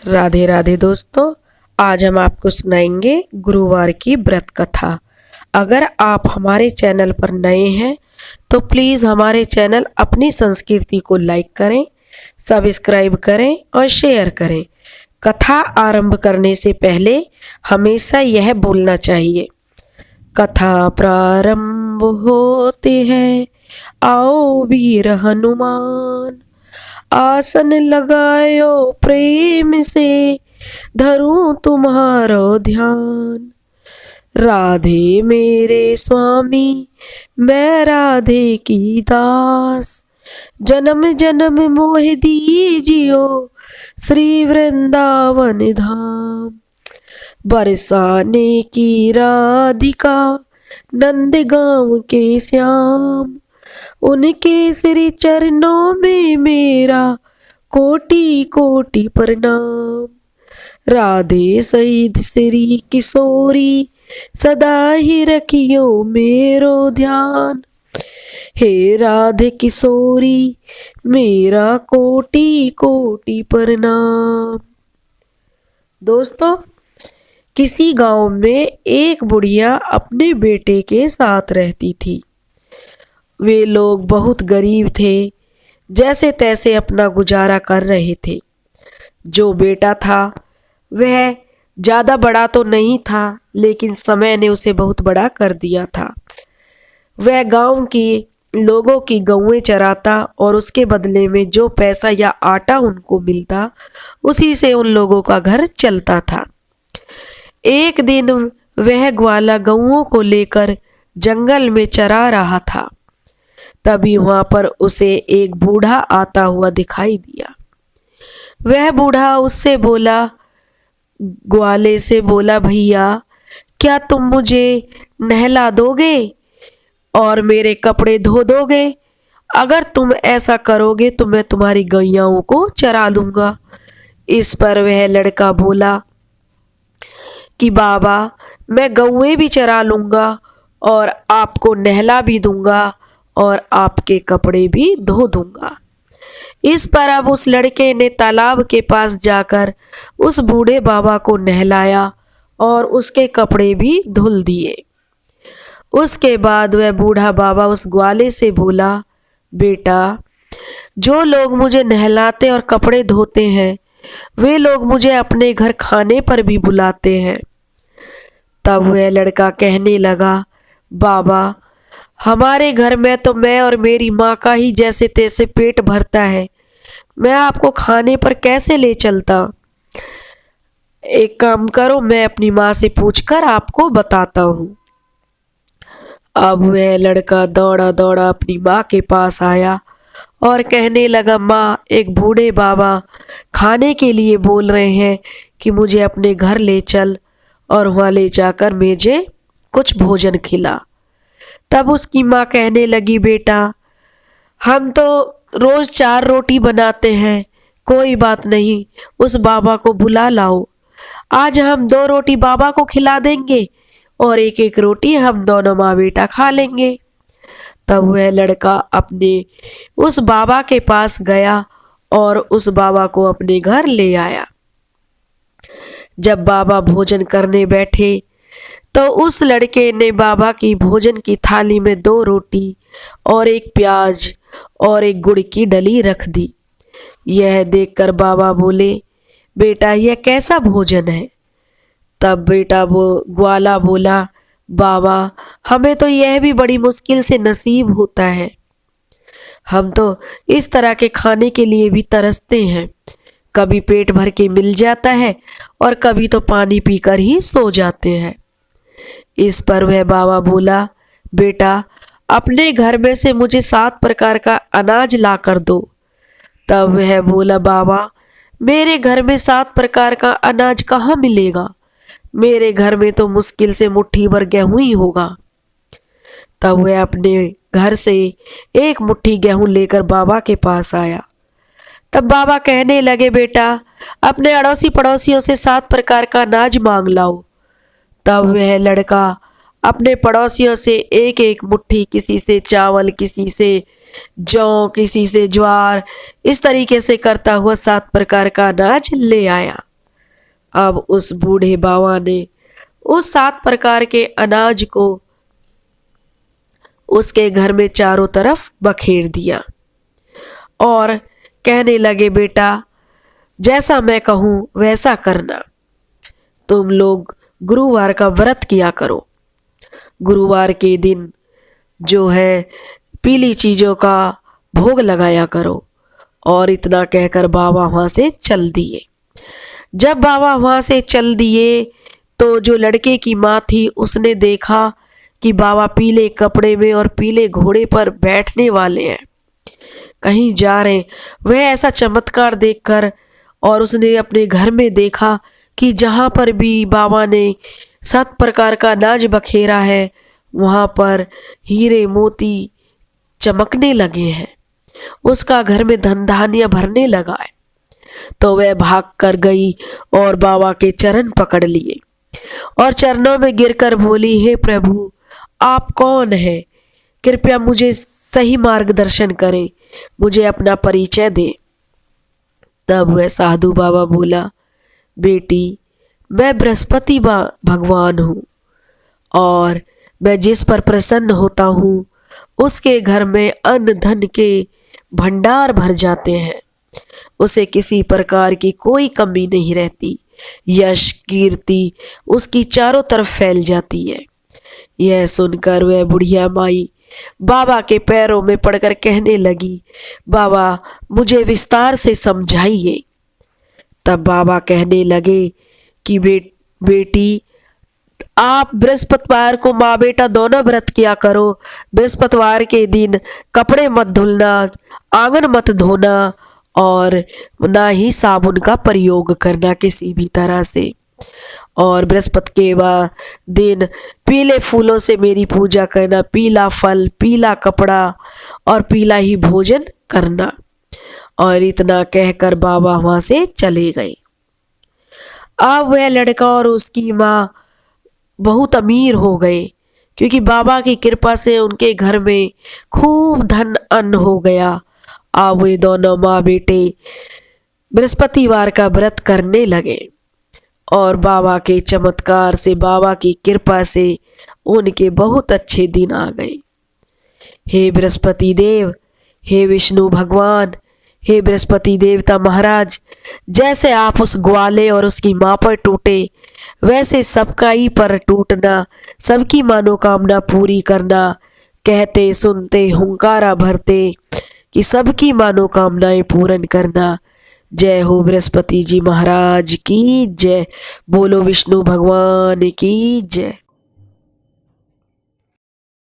राधे राधे दोस्तों, आज हम आपको सुनाएंगे गुरुवार की व्रत कथा। अगर आप हमारे चैनल पर नए हैं तो प्लीज़ हमारे चैनल अपनी संस्कृति को लाइक करें, सब्सक्राइब करें और शेयर करें। कथा आरंभ करने से पहले हमेशा यह बोलना चाहिए, कथा प्रारंभ होते हैं, आओ वीर हनुमान, आसन लगायो प्रेम से, धरूं तुम्हारो ध्यान। राधे मेरे स्वामी, मैं राधे की दास, जन्म जन्म मोह दीजियो, श्री वृंदावन धाम। बरसाने की राधिका, नंद गांव के श्याम, उनके श्री चरणों में मेरा कोटि कोटि प्रणाम। राधे सहित श्री किशोरी, सदा ही रखियो मेरो ध्यान। हे राधे किशोरी, मेरा कोटि कोटि प्रणाम। दोस्तों, किसी गांव में एक बुढ़िया अपने बेटे के साथ रहती थी। वे लोग बहुत गरीब थे, जैसे तैसे अपना गुजारा कर रहे थे। जो बेटा था वह ज़्यादा बड़ा तो नहीं था, लेकिन समय ने उसे बहुत बड़ा कर दिया था। वह गांव के लोगों की गौएं चराता और उसके बदले में जो पैसा या आटा उनको मिलता, उसी से उन लोगों का घर चलता था। एक दिन वह ग्वाला गौओं को लेकर जंगल में चरा रहा था। तभी वहां पर उसे एक बूढ़ा आता हुआ दिखाई दिया। वह बूढ़ा उससे बोला, ग्वाले से बोला, भैया क्या तुम मुझे नहला दोगे और मेरे कपड़े धो दोगे? अगर तुम ऐसा करोगे तो मैं तुम्हारी गैयाओं को चरा लूंगा। इस पर वह लड़का बोला कि बाबा, मैं गौएं भी चरा लूंगा और आपको नहला भी दूंगा और आपके कपड़े भी धो दूंगा। इस पर अब उस लड़के ने तालाब के पास जाकर उस बूढ़े बाबा को नहलाया और उसके कपड़े भी धुल दिए। उसके बाद वह बूढ़ा बाबा उस ग्वाले से बोला, बेटा, जो लोग मुझे नहलाते और कपड़े धोते हैं, वे लोग मुझे अपने घर खाने पर भी बुलाते हैं। तब वह लड़का कहने लगा, बाबा, हमारे घर में तो मैं और मेरी माँ का ही जैसे तैसे पेट भरता है, मैं आपको खाने पर कैसे ले चलता? एक काम करो, मैं अपनी माँ से पूछकर आपको बताता हूँ। अब वह लड़का दौड़ा दौड़ा अपनी माँ के पास आया और कहने लगा, माँ, एक बूढ़े बाबा खाने के लिए बोल रहे हैं कि मुझे अपने घर ले चल और वहाँ ले जाकर मुझे कुछ भोजन खिला। तब उसकी माँ कहने लगी, बेटा, हम तो रोज 4 रोटी बनाते हैं, कोई बात नहीं, उस बाबा को बुला लाओ। आज हम 2 रोटी बाबा को खिला देंगे और एक एक रोटी हम दोनों माँ बेटा खा लेंगे। तब वह लड़का अपने उस बाबा के पास गया और उस बाबा को अपने घर ले आया। जब बाबा भोजन करने बैठे तो उस लड़के ने बाबा की भोजन की थाली में 2 रोटी और एक प्याज और एक गुड़ की डली रख दी। यह देखकर बाबा बोले, बेटा, यह कैसा भोजन है? तब बेटा ग्वाला बोला, बाबा, हमें तो यह भी बड़ी मुश्किल से नसीब होता है। हम तो इस तरह के खाने के लिए भी तरसते हैं। कभी पेट भर के मिल जाता है और कभी तो पानी पीकर ही सो जाते हैं। इस पर वह बाबा बोला, बेटा, अपने घर में से मुझे 7 प्रकार का अनाज ला कर दो। तब वह बोला, बाबा, मेरे घर में 7 प्रकार का अनाज कहाँ मिलेगा? मेरे घर में तो मुश्किल से मुट्ठी भर गेहूं ही होगा। तब वह अपने घर से एक मुट्ठी गेहूं लेकर बाबा के पास आया। तब बाबा कहने लगे, बेटा, अपने अड़ोसी पड़ोसियों से 7 प्रकार का अनाज मांग लाओ। तब वह लड़का अपने पड़ोसियों से एक एक मुट्ठी, किसी से चावल, किसी से जौ, किसी से ज्वार, इस तरीके से करता हुआ 7 प्रकार का अनाज ले आया। अब उस बूढ़े बाबा ने उस 7 प्रकार के अनाज को उसके घर में चारों तरफ बखेर दिया और कहने लगे, बेटा जैसा मैं कहूँ वैसा करना। तुम लोग गुरुवार का व्रत किया करो। गुरुवार के दिन जो है पीली चीज़ों का भोग लगाया करो। और इतना कहकर बाबा वहाँ से चल दिए। जब बाबा वहाँ से चल दिए तो जो लड़के की माँ थी उसने देखा कि बाबा पीले कपड़े में और पीले घोड़े पर बैठने वाले हैं, कहीं जा रहे हैं। वह ऐसा चमत्कार देखकर और उसने अपने घर में देखा कि जहाँ पर भी बाबा ने 7 प्रकार का अनाज बखेरा है वहाँ पर हीरे मोती चमकने लगे हैं। उसका घर में धन धान्य भरने लगा है। तो वह भाग कर गई और बाबा के चरण पकड़ लिए और चरणों में गिरकर बोली, हे प्रभु आप कौन हैं? कृपया मुझे सही मार्गदर्शन करें, मुझे अपना परिचय दें। तब वह साधु बाबा बोला, बेटी मैं बृहस्पति भगवान हूँ और मैं जिस पर प्रसन्न होता हूँ उसके घर में अन्न धन के भंडार भर जाते हैं, उसे किसी प्रकार की कोई कमी नहीं रहती। यश कीर्ति उसकी चारों तरफ फैल जाती है। यह सुनकर वह बुढ़िया माई बाबा के पैरों में पड़कर कहने लगी, बाबा मुझे विस्तार से समझाइए। तब बाबा कहने लगे कि बेटी आप बृहस्पतिवार को माँ बेटा दोनों व्रत किया करो। बृहस्पतिवार के दिन कपड़े मत धुलना, आंगन मत धोना और ना ही साबुन का प्रयोग करना किसी भी तरह से। और बृहस्पति के दिन पीले फूलों से मेरी पूजा करना, पीला फल, पीला कपड़ा और पीला ही भोजन करना। और इतना कहकर बाबा वहाँ से चले गए। अब वह लड़का और उसकी माँ बहुत अमीर हो गए क्योंकि बाबा की कृपा से उनके घर में खूब धन अन्न हो गया। अब वे दोनों माँ बेटे बृहस्पतिवार का व्रत करने लगे और बाबा के चमत्कार से, बाबा की कृपा से उनके बहुत अच्छे दिन आ गए। हे बृहस्पति देव, हे विष्णु भगवान, हे बृहस्पति देवता महाराज, जैसे आप उस ग्वाले और उसकी माँ पर टूटे वैसे सबका ही पर टूटना, सबकी मनोकामना पूरी करना, कहते सुनते हुंकारा भरते कि सबकी मनोकामनाएं पूर्ण करना। जय हो बृहस्पति जी महाराज की जय। बोलो विष्णु भगवान की जय।